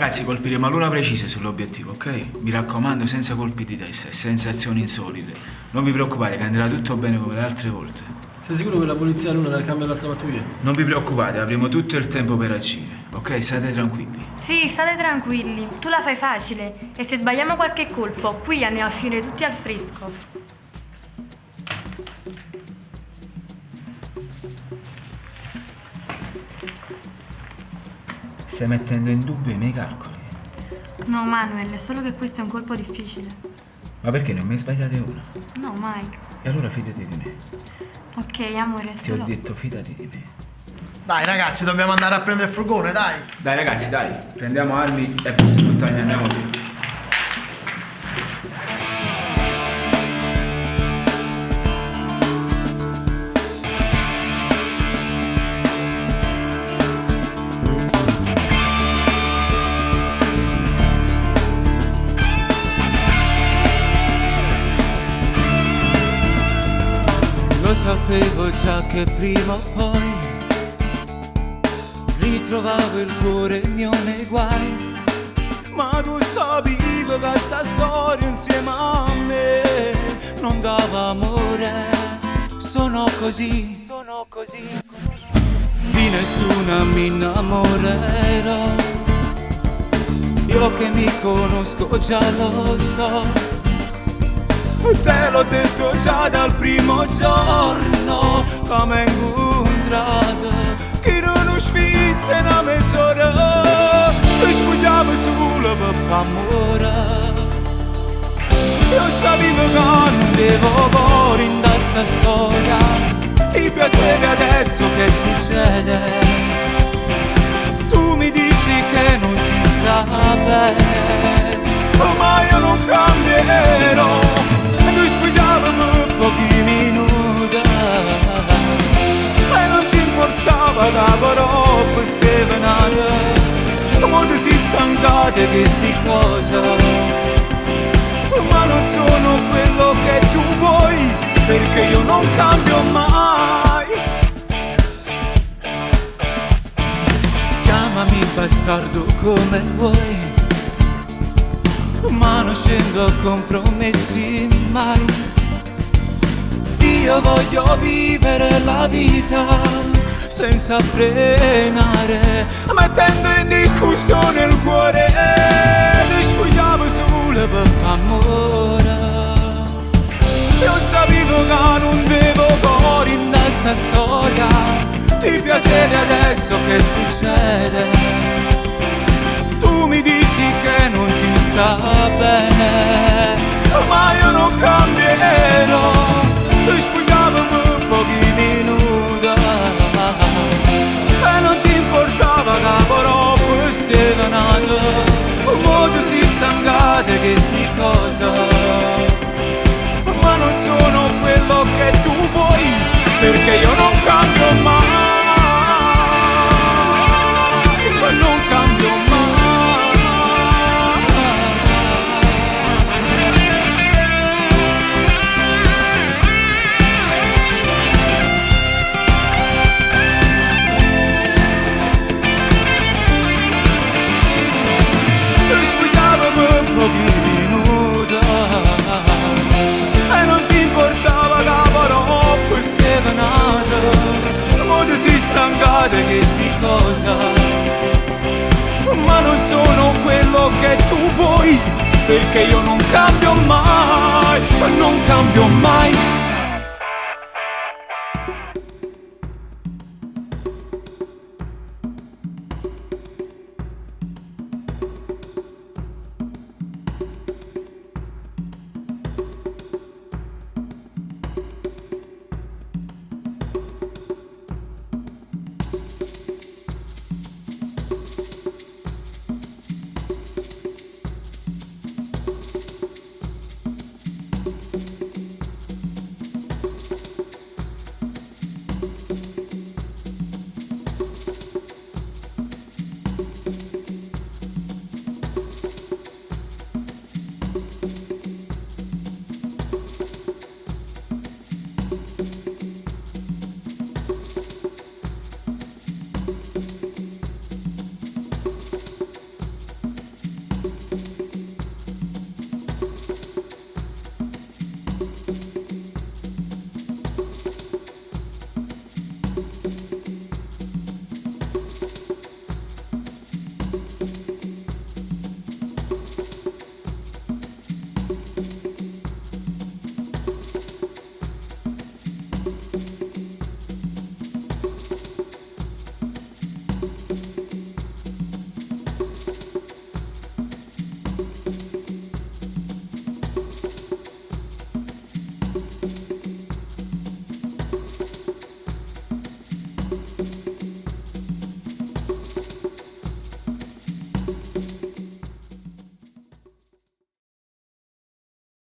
Ragazzi, colpiremo all'ora precisa sull'obiettivo, ok? Mi raccomando, senza colpi di testa e senza azioni insolite. Non vi preoccupate che andrà tutto bene come le altre volte. Sei sicuro che la polizia non dal cambio dell'altra pattuglia? Non vi preoccupate, avremo tutto il tempo per agire, ok? State tranquilli. Sì, state tranquilli, tu la fai facile e se sbagliamo qualche colpo, qui andiamo a finire tutti al fresco. Stai mettendo in dubbio i miei calcoli. No, Manuel, è solo che questo è un colpo difficile. Ma perché non mi sbagliate una? No, mai. E allora fidati di me. Ok, amore, Ti ho solo... detto fidati di me. Dai ragazzi, dobbiamo andare a prendere il furgone, dai. Dai ragazzi, dai. Prendiamo armi e posti montagna, andiamo via. Lo sapevo già che prima o poi ritrovavo il cuore mio nei guai, ma tu sapevi che questa storia insieme a me non dava amore. Sono così, di nessuna mi innamorerò. Io che mi conosco già lo so. Te l'ho detto già dal primo giorno, come incontrato, che non sfizza una mezz'ora, ci spugliamo solo per amore. Io sapevo che non devo cuore in questa storia, ti piacevi adesso che succede? Tu mi dici che non ti sta bene, ma io non cambierò. Noi spogliavamo pochi minuti e non ti importava che però poi stevenate. Molte si stancate di sti cose, ma non sono quello che tu vuoi, perché io non cambio mai. Chiamami bastardo come vuoi, ma non scendo a compromessi mai. Io voglio vivere la vita senza frenare, mettendo in discussione il cuore. Ti spogliavo solo per amore. Io sapevo che non devo cuore in questa storia, ti piacevi adesso che succede? Tu mi dici che non ti sta bene, ma io non cambierò. Ci spogliavamo pochi minuti e non ti importava che però poi stevenate. Molte si stancate che sti cose, ma non sono quello che tu vuoi, perché io non cambio mai. Non cambio mai. Pochi minuti e non ti importava che però poi stevenate. Molte si stancate che sti cosa, ma non sono quello che tu vuoi, perché io non cambio mai, non cambio mai.